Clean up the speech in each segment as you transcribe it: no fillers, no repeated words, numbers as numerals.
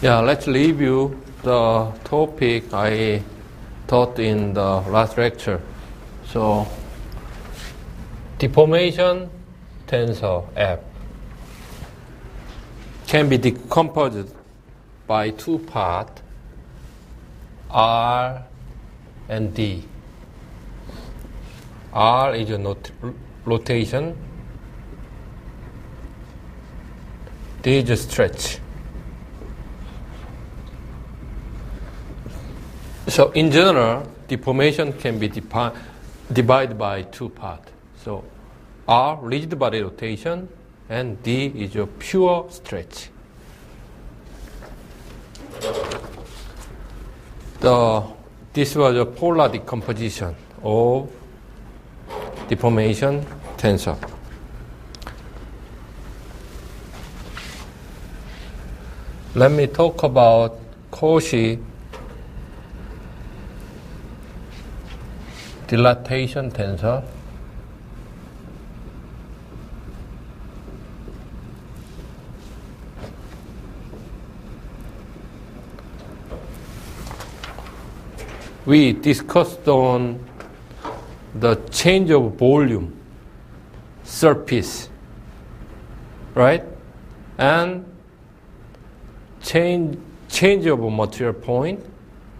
Yeah, let's review the topic I taught in the last lecture. So, deformation tensor F can be decomposed by two parts, R and D. R is a rotation, D is a stretch. So in general, deformation can be divided by two parts. So R, rigid body rotation, and D is a pure stretch. This was a polar decomposition of deformation tensor. Let me talk about Cauchy dilatation tensor. We discussed on the change of volume, surface, right? And change of material point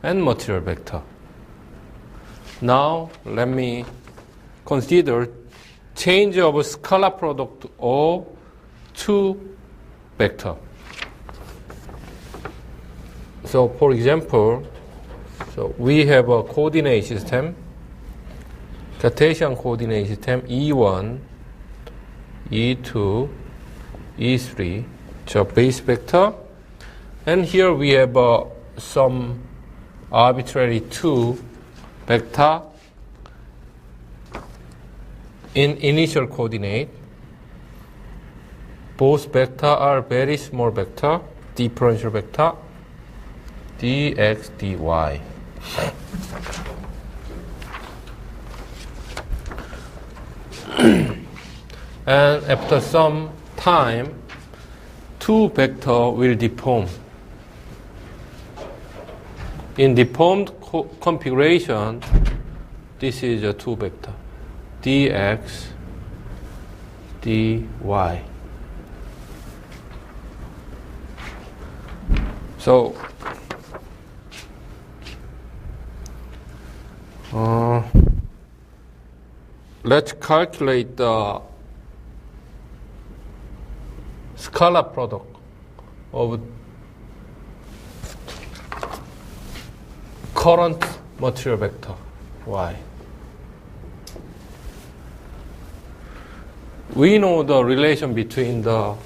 and material vector. Now, let me consider change of scalar product of two vectors. So, for example, we have a coordinate system, Cartesian coordinate system E1, E2, E3, so base vector. And here we have some arbitrary two vector in initial coordinate. Both vector are very small vector, differential vector, dx, dy. And after some time, two vector will deform. In deformed configuration, this is a two vector, dx, dy. So, let's calculate the scalar product of current material vector y. We know the relation between the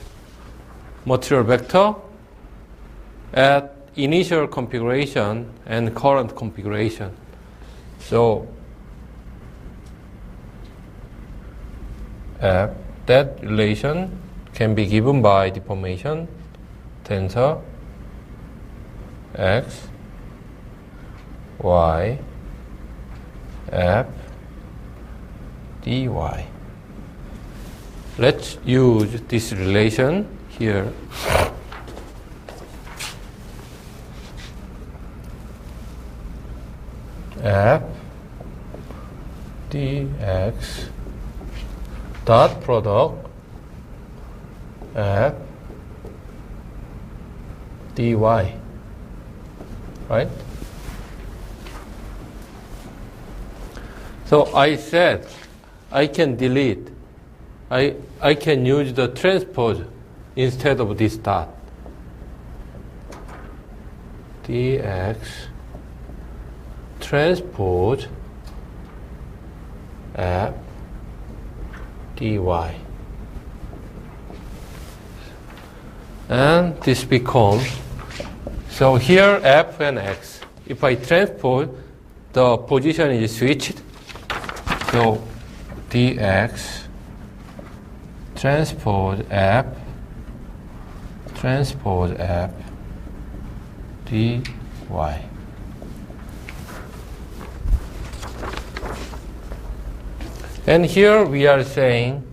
material vector at initial configuration and current configuration. So that relation can be given by deformation tensor x, y, f, dy. Let's use this relation here. F dx dot product f dy, right? So I said I can delete, I can use the transpose instead of this dot. dx transpose f dy. And this becomes, so here f and x, if I transpose, the position is switched. So dx transpose f dy. And here we are saying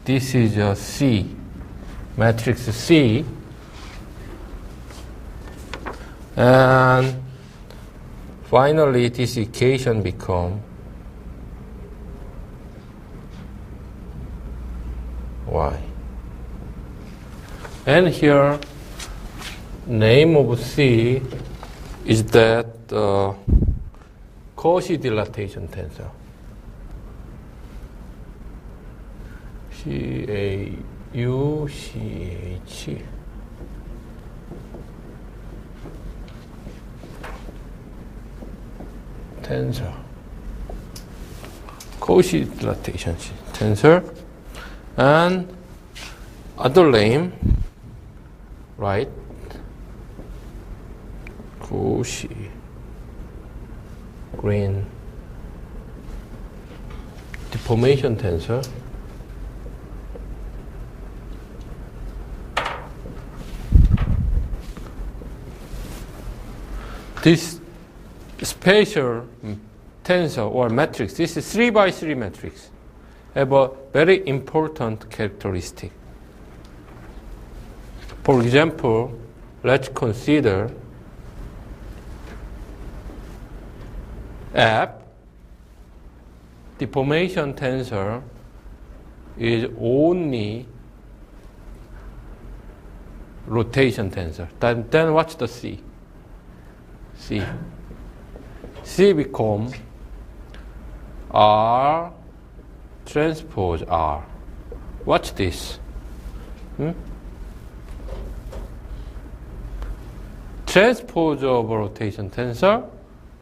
this is a C, matrix C. And finally, this equation become y. And here, name of C is that Cauchy dilatation tensor. CAUCH. Tensor. Cauchy dilatation tensor. And other name, right? Cauchy green deformation tensor. This spatial tensor or matrix, this is 3 by 3 matrix, have a very important characteristic. For example, let's consider F, deformation tensor is only rotation tensor. Then what's the C? C become R transpose R. What's this? Transpose of a rotation tensor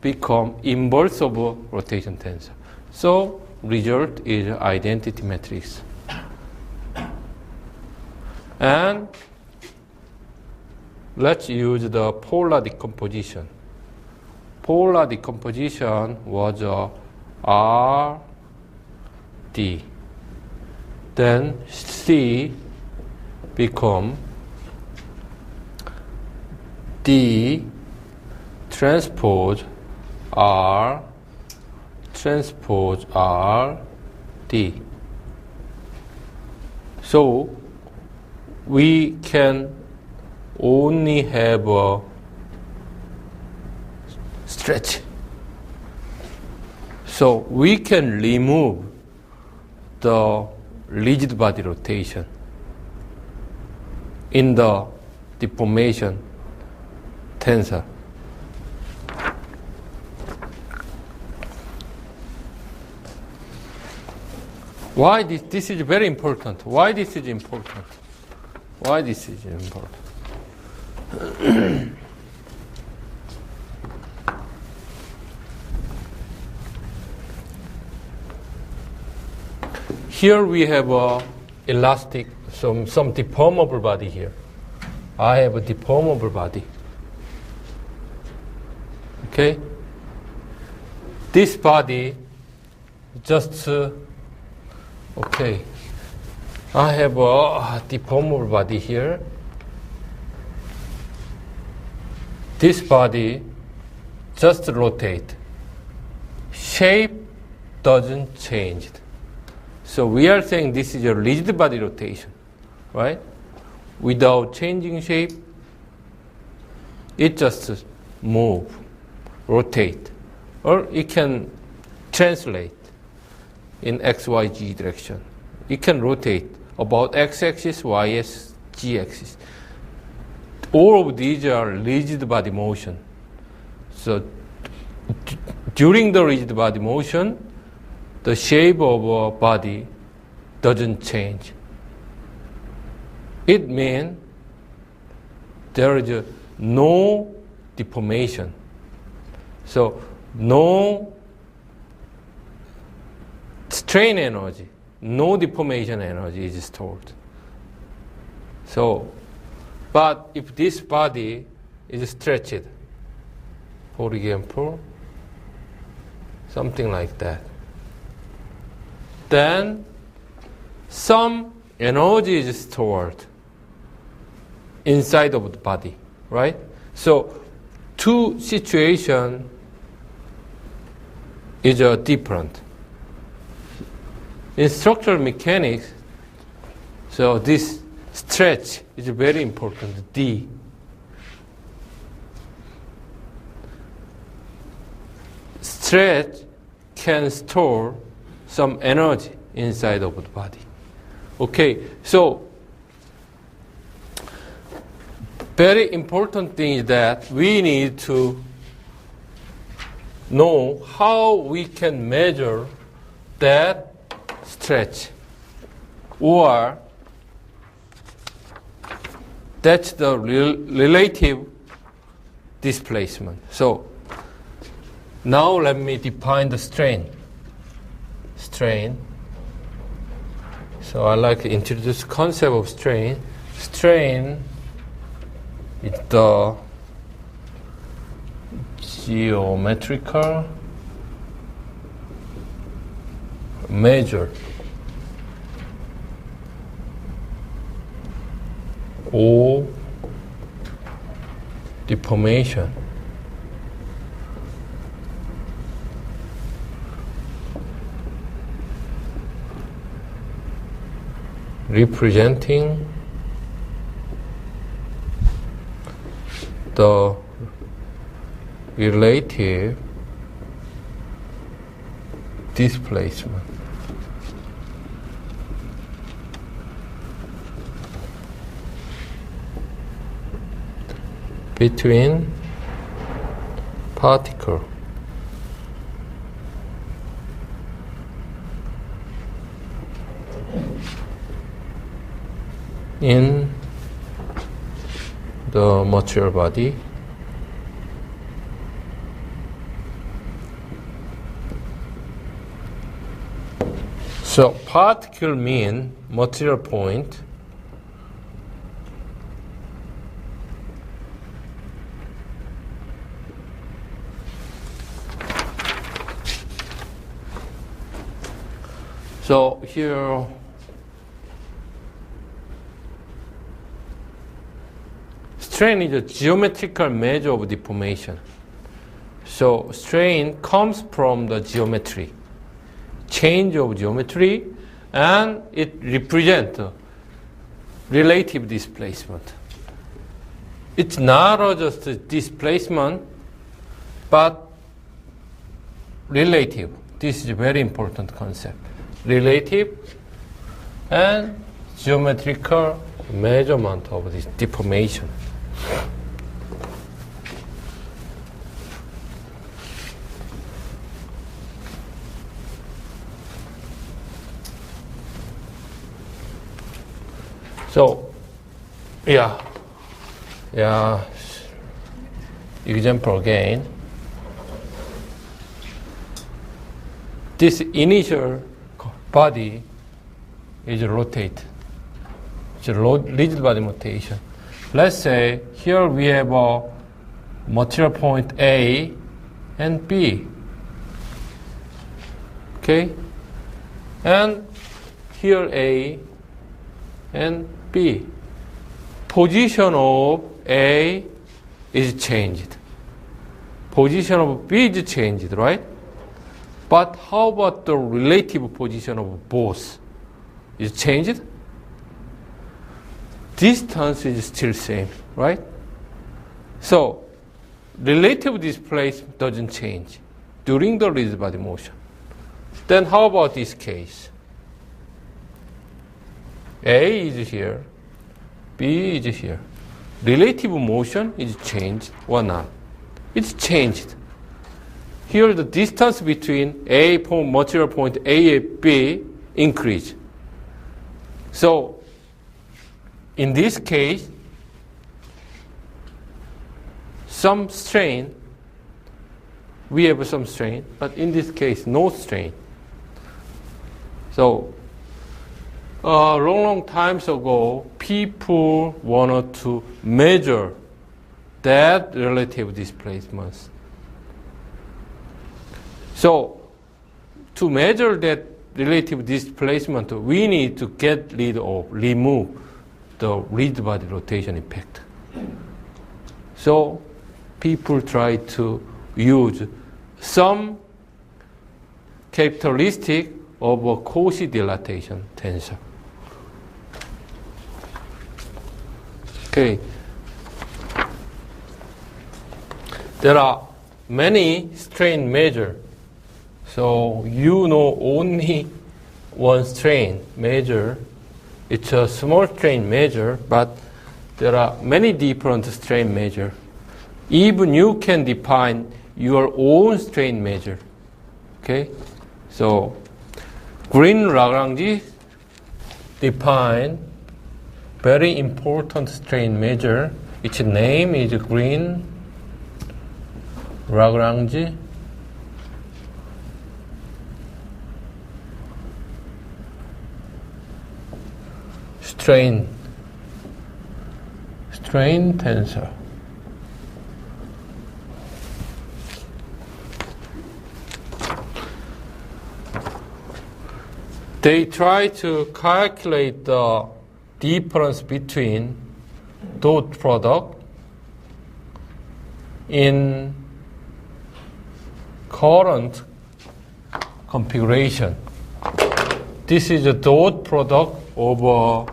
become inverse of a rotation tensor. So result is identity matrix. And let's use the polar decomposition. Polar decomposition was R, D. Then C become D transpose R transpose R, D. So we can only have a stretch. So we can remove the rigid body rotation in the deformation tensor. Why this is very important? Why this is important? Why this is important? Here we have a elastic, some deformable body here. I have a deformable body. Okay? This body just okay. I have a deformable body here. This body just rotate. Shape doesn't change. So we are saying this is a rigid body rotation, right? Without changing shape, it just move, rotate, or it can translate in X, Y, Z direction. It can rotate about X-axis, Y-axis, Z-axis. All of these are rigid body motion. So during the rigid body motion, the shape of a body doesn't change. It means there is no deformation. So no strain energy, no deformation energy is stored. So, but if this body is stretched, for example, something like that, then some energy is stored inside of the body, right? So two situations is different. In structural mechanics, so this stretch is very important, D. stretch can store some energy inside of the body. Okay, so very important thing is that we need to know how we can measure that stretch, or that's the relative displacement. So now let me define the strain. So I like to introduce the concept of strain. Strain is the geometrical measure or deformation representing the relative displacement between particle in the material body so particle mean material point so here strain is a geometrical measure of deformation. So strain comes from the geometry, change of geometry, and it represents relative displacement. It's not just a displacement, but relative. This is a very important concept. Relative and geometrical measurement of this deformation. So, example again. This initial body is rotated. It's a rigid body rotation. Let's say here we have a material point A and B. Okay? And here A and B. Position of A is changed. Position of B is changed, right? But how about the relative position of both? Is changed? Distance is still same, right? So, relative displacement doesn't change during the rigid body motion. Then how about this case? A is here, B is here. Relative motion is changed or not? It's changed. Here the distance between A point, material point A and B increase. So, in this case, some strain, we have some strain, but in this case, no strain. So, long times ago, people wanted to measure that relative displacement. So, to measure that relative displacement, we need to remove the rigid body rotation effect. So, people try to use some characteristic of a Cauchy dilatation tensor. Okay. There are many strain measures So you know only one strain measure. It's a small strain measure, but there are many different strain measure. Even you can define your own strain measure. Okay? So Green-Lagrange define very important strain measure. Its name is Green-Lagrange strain tensor. They try to calculate the difference between dot product in current configuration. This is a dot product over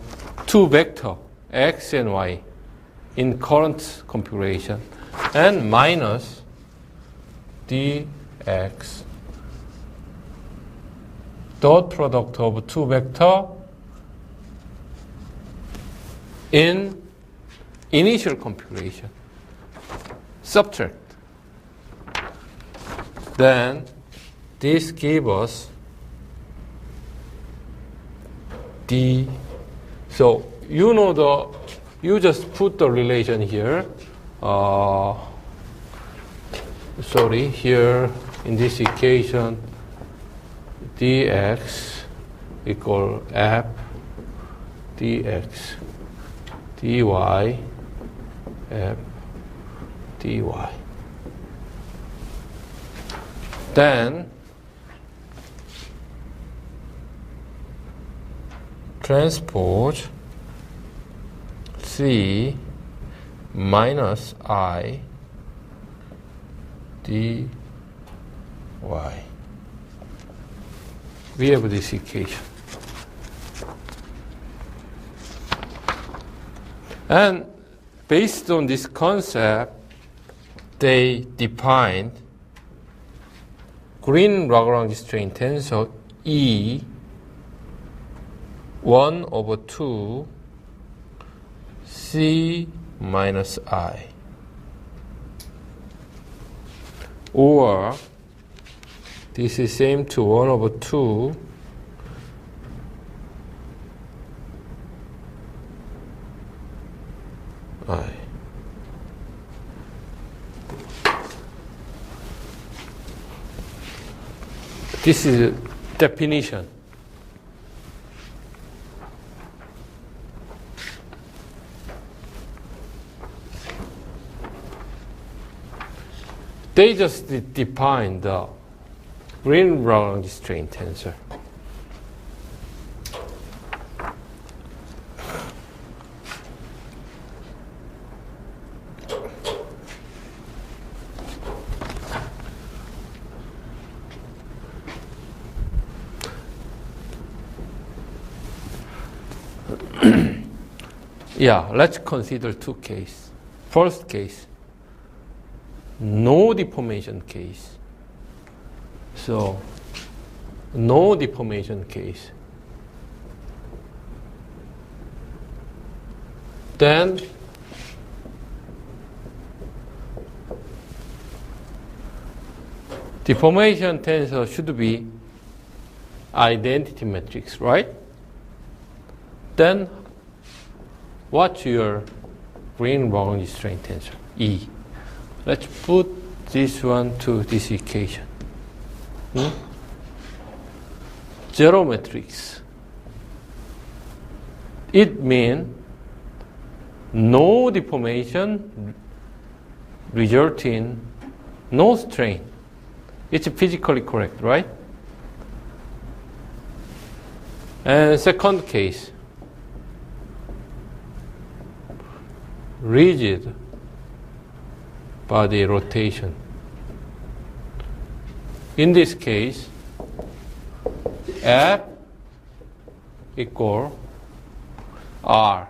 two vector, x and y, in current configuration, and minus dx, dot product of two vector in initial configuration. Subtract. Then this gives us d. So you know you just put the relation here. Here in this equation, dx equal f dx dy f dy. Then transpose c minus I dy. We have this equation. And based on this concept, they defined Green-Lagrange strain tensor E 1 over 2 C minus I. Or this is same to 1 over 2 I. This is a definition. They just define the Green-Lagrange strain tensor. Yeah, let's consider two cases. First case, no deformation case. So, no deformation case. Then, deformation tensor should be identity matrix, right? Then, what's your Green-Lagrange strain tensor? E. Let's put this one to this equation. Zero matrix. It means no deformation result in no strain. It's physically correct, right? And second case, rigid body rotation. In this case, F equal R.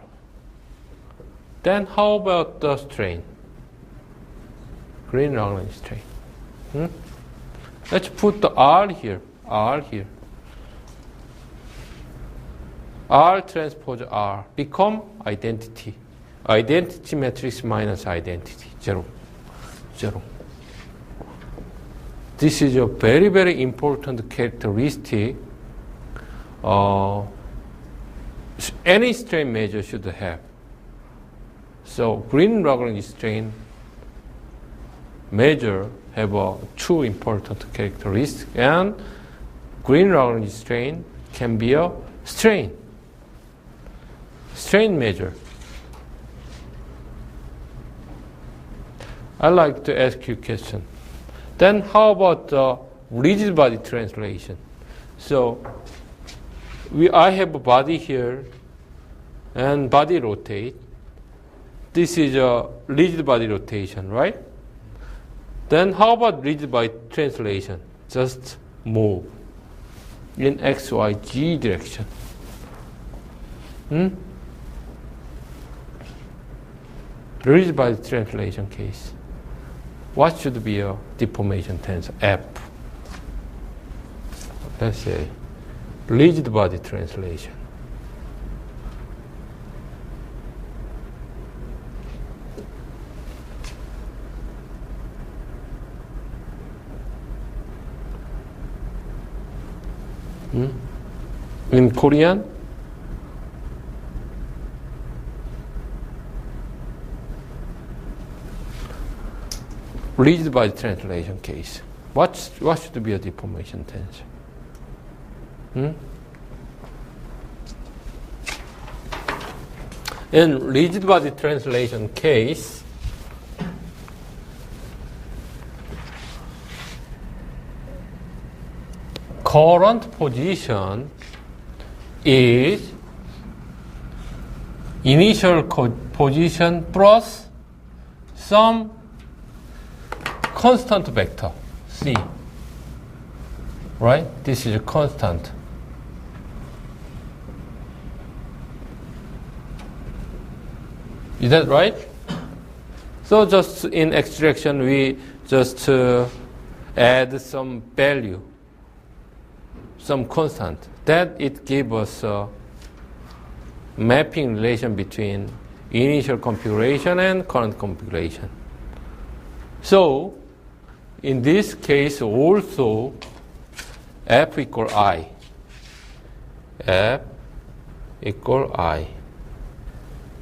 Then how about the strain? Green-Lagrange strain. Let's put the R here. R here. R transpose R become identity. Identity matrix minus identity. 0. 0. This is a very, very important characteristic any strain measure should have. So Green-Lagrange strain measure have two important characteristics, and Green-Lagrange strain can be a strain measure. I'd like to ask you a question. Then how about the rigid body translation? So I have a body here and body rotate. This is a rigid body rotation, right? Then how about rigid body translation? Just move in X, Y, Z direction. Rigid body translation case. What should be a deformation tensor? F. Let's say rigid body translation. In Korean, rigid body translation case. What should be a deformation tensor? In rigid body translation case, current position is initial position plus some constant vector, C. Right? This is a constant. Is that right? So just in x direction, we just add some value, some constant. That it gives us a mapping relation between initial configuration and current configuration. So in this case also, F equal I. F equal I.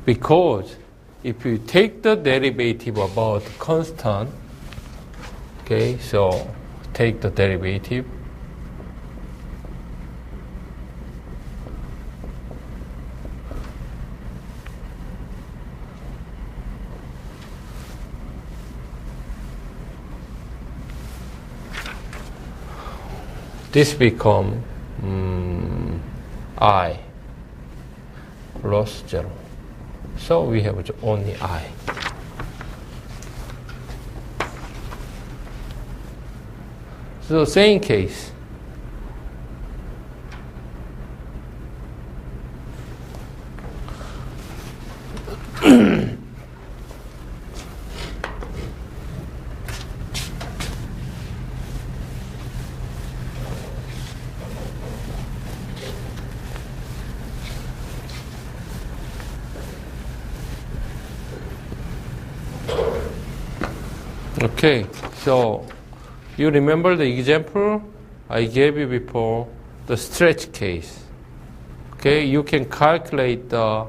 Because if you take the derivative about constant, okay, so take the derivative. This become I plus 0. So we have only I. So same case. Okay, so you remember the example I gave you before, the stretch case. Okay, you can calculate the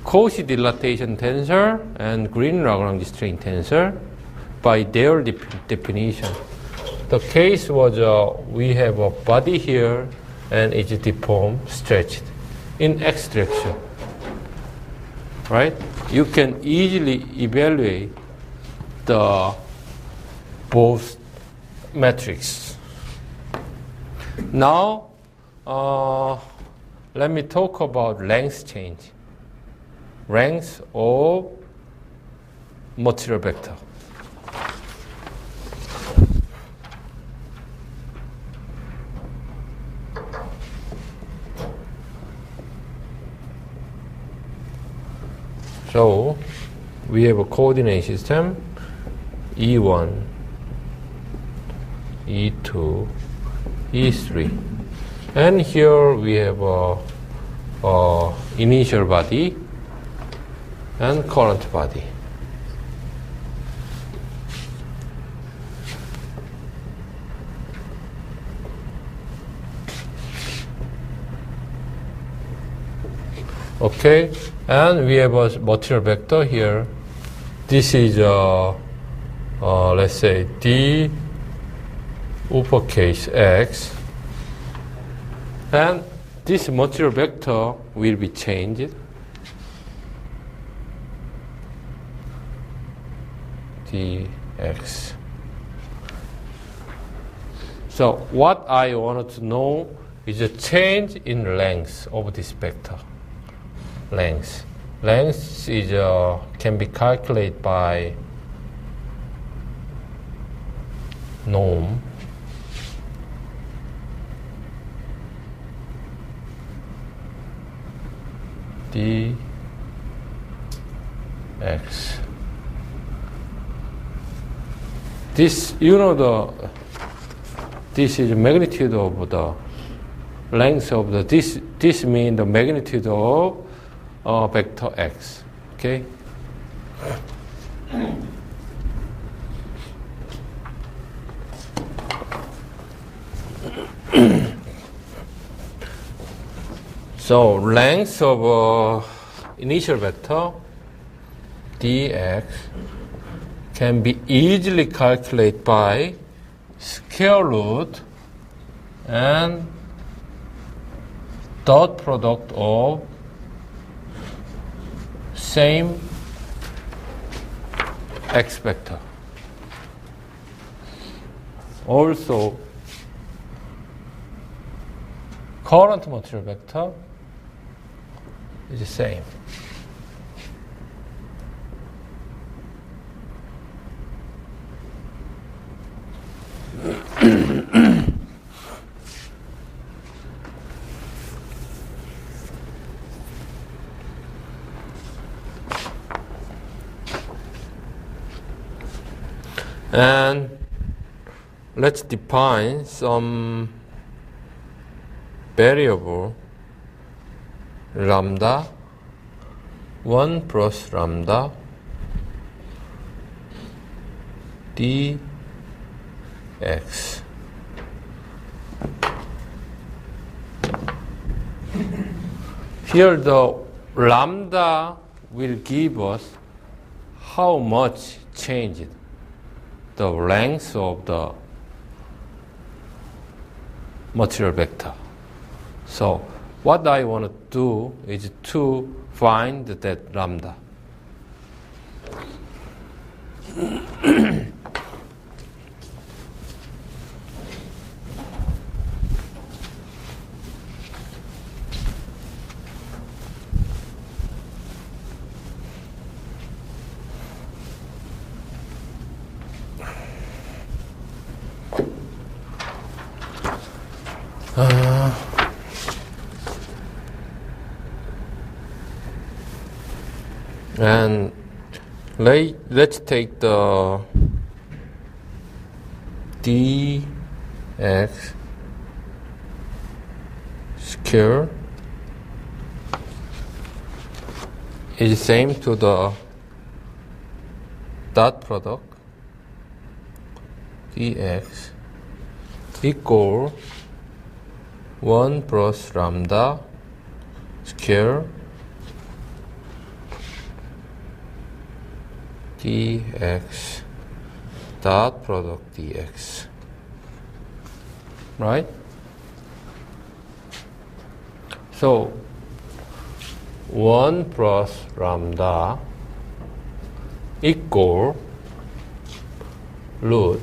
Cauchy dilatation tensor and Green-Lagrange strain tensor by their definition. The case was we have a body here and it's deformed, stretched in x direction. Right? You can easily evaluate the both metrics. Now, let me talk about length change. Length of material vector. So we have a coordinate system E1, E2, E3. And here we have a initial body and current body. Okay, and we have a material vector here. This is let's say D uppercase X, and this material vector will be changed. Dx. So what I wanted to know is a change in length of this vector. Length is can be calculated by norm. Dx. This, this is magnitude of the length of the, this means the magnitude of vector x, okay? So length of initial vector dx can be easily calculated by square root and dot product of same x vector. Also, current material vector is the same. And let's define some variable lambda 1 plus lambda dx. Here the lambda will give us how much changed the length of the material vector. So what I want to do is to find that lambda. And let's take the dx square is same to the dot product dx equal 1 plus lambda square dx dot product dx, right? So 1 plus lambda equal root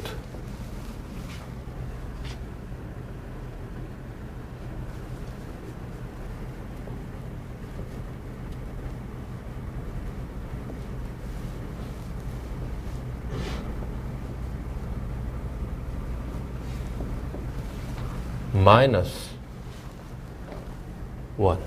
minus 1.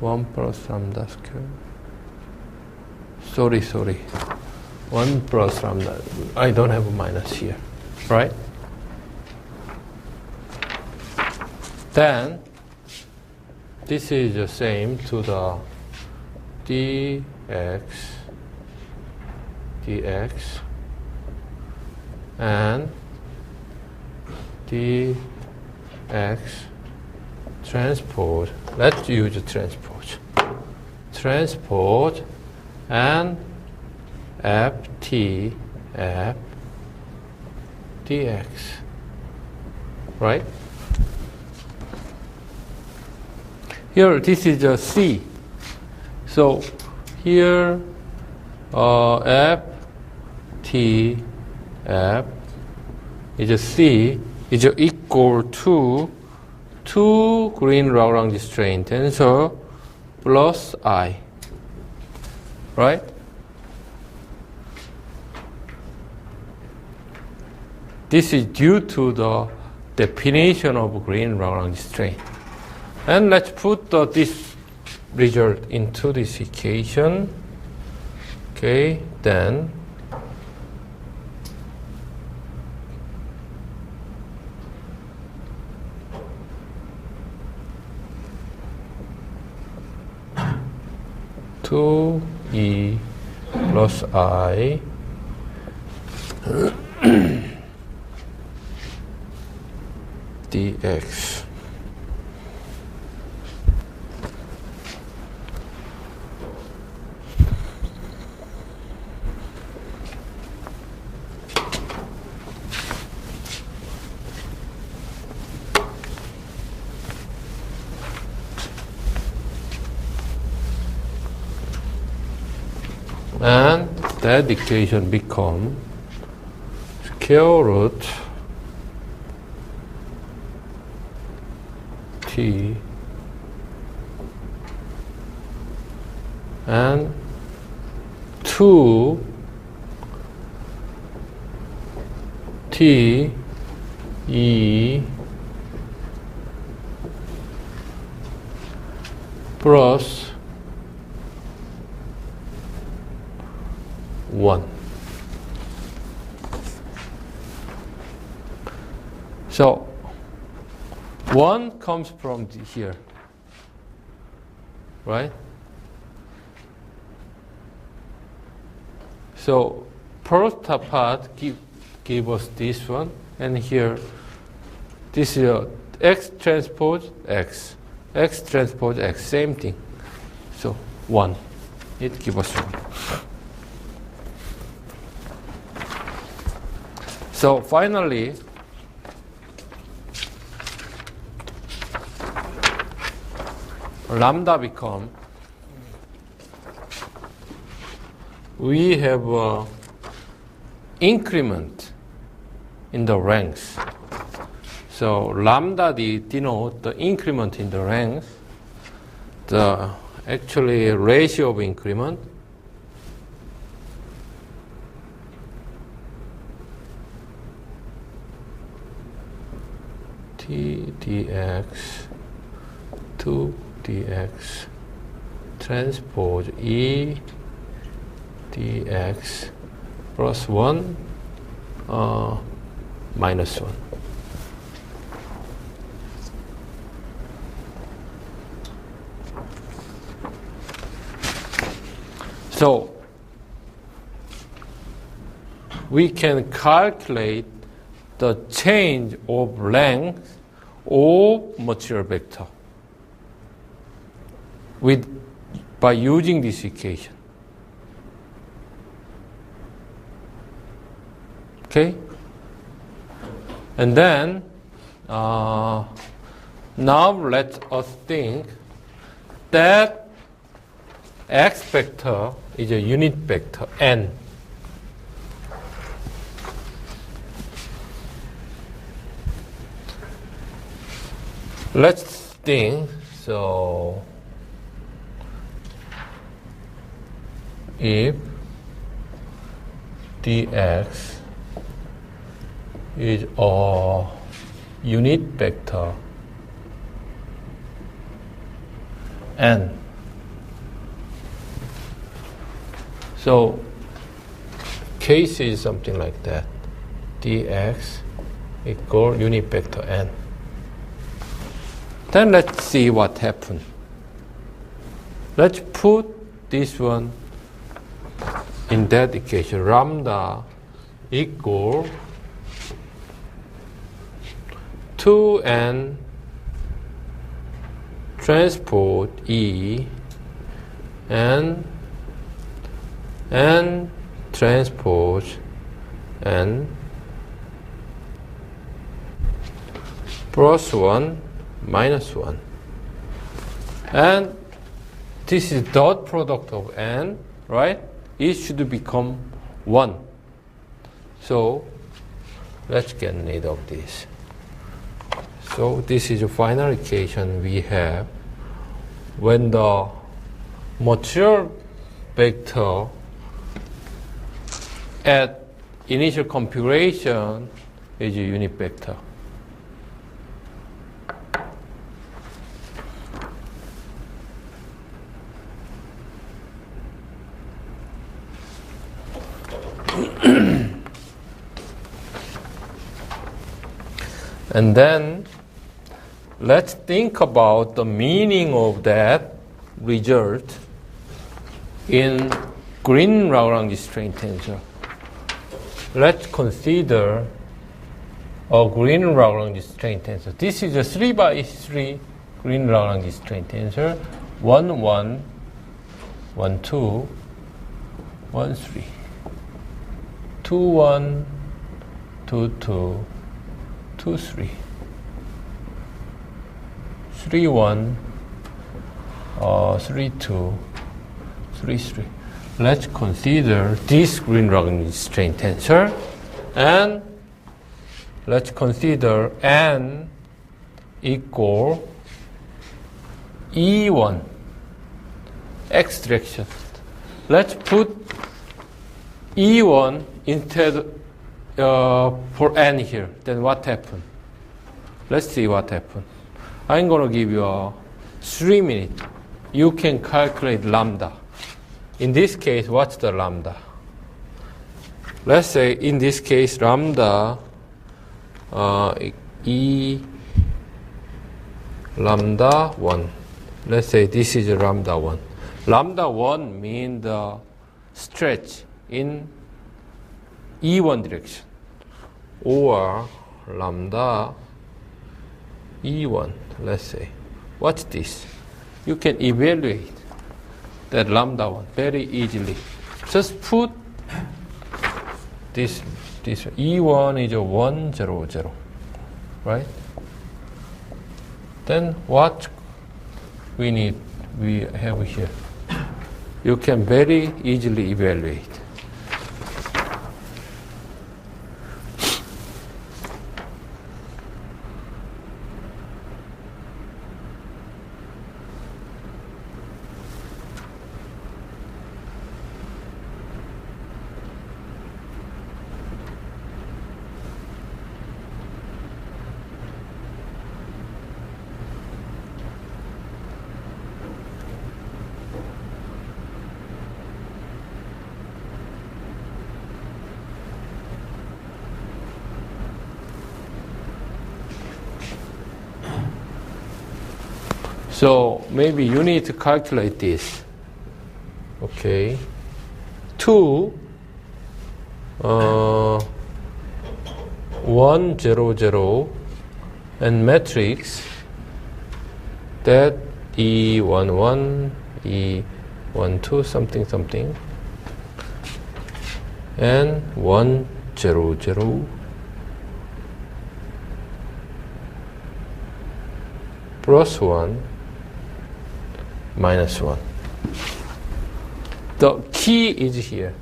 1 plus lambda square. Sorry. 1 plus lambda. I don't have a minus here, right? Then this is the same to the dx and dx transpose. Let's use transpose. Transpose and ft f dx, right? Here, this is a C. So here, f t f is a C is equal to 2 Green-Lagrange strain tensor plus I, right? This is due to the definition of Green-Lagrange strain. And let's put this result into this equation. Okay, then two E plus I dx. And that equation becomes square root t and 2 t e plus 1. So 1 comes from here, right? So first part give us this one, and here this is x transpose x, x transpose x, same thing. So 1, it gives us 1. So finally, lambda become, we have an increment in the ranks. So lambda denote the increment in the ranks, the actually ratio of increment. T dx 2 dx transpose E dx plus 1 minus 1. So we can calculate the change of length of material vector by using this equation. Okay? And then now let us think that x vector is a unit vector n. Let's think, so if dx is a unit vector n, So case is something like that. dx equal unit vector n. Then let's see what happened. Let's put this one in that equation. Lambda equal 2n transpose E and n transpose n plus 1 minus 1. And this is dot product of n, right? It should become 1. So let's get rid of this. So this is a final equation we have when the material vector at initial configuration is a unit vector. And then let's think about the meaning of that result in green Lagrange strain tensor. Let's consider a green Lagrange strain tensor. This is a 3 by 3 green Lagrange strain tensor. 1, 1, 1, 2, 1, 3. 2, 1, 2, 2, 2, 3. 3, 1, 3, 2, 3, 3. Let's consider this green Lagrange strain tensor, and let's consider n equal E1 x direction. Let's put E1 instead for n here. Then what happened? Let's see what happened. I'm going to give you 3 minutes. You can calculate lambda. In this case, what's the lambda? Let's say in this case, lambda E lambda 1. Let's say this is lambda 1. Lambda 1 means the stretch in E1 direction, or lambda E1, let's say. What's this? You can evaluate that lambda 1 very easily. Just put this E1 is a 1, 0, 0, right? Then what we have here? You can very easily evaluate. So maybe you need to calculate this. Okay. 2, 1, 0, 0, and matrix that E11, E12, something, something, and 1, 0, 0, plus 1, minus 1. The key is here.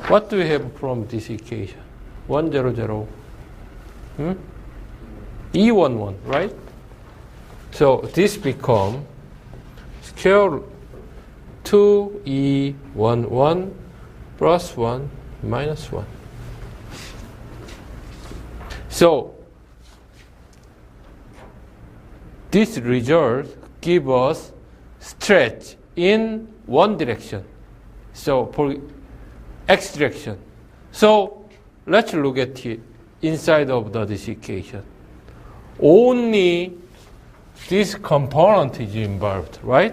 What do we have from this equation? 1, 0, 0. E11, right? So this becomes square 2E11 plus 1 minus 1. So this result gives us stretch in one direction. So for x direction. So let's look at it inside of this equation. Only this component is involved, right?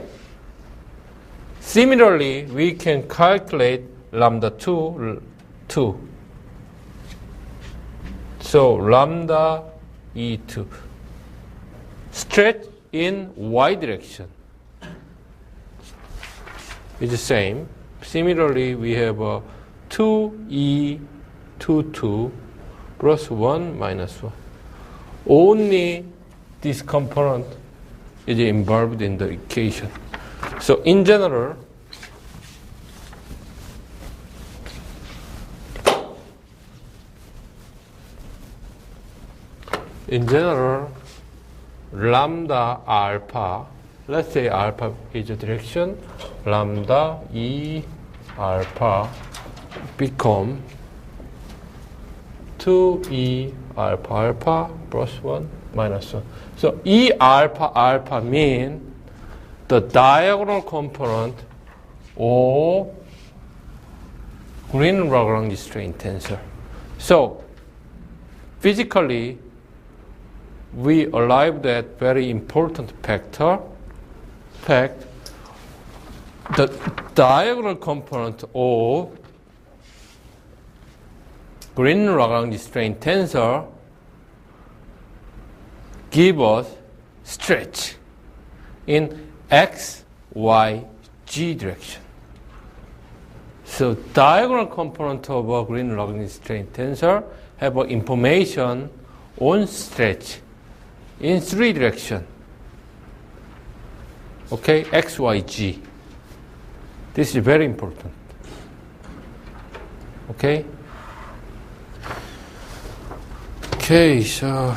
Similarly, we can calculate lambda 2. So lambda E2. Stretch in y direction is the same. Similarly, we have a 2E22 plus 1 minus 1. Only this component is involved in the equation. So in general, lambda alpha, let's say alpha is the direction, lambda E alpha become 2E alpha alpha plus 1 minus 1. So E alpha alpha mean the diagonal component or Green-Lagrange strain tensor. So physically, we arrived at very important fact. The diagonal component of Green-Lagrange strain tensor give us stretch in x, y, g direction. So diagonal component of a Green-Lagrange strain tensor have information on stretch in three directions. Okay, x, y, g. This is very important. Okay. Okay, so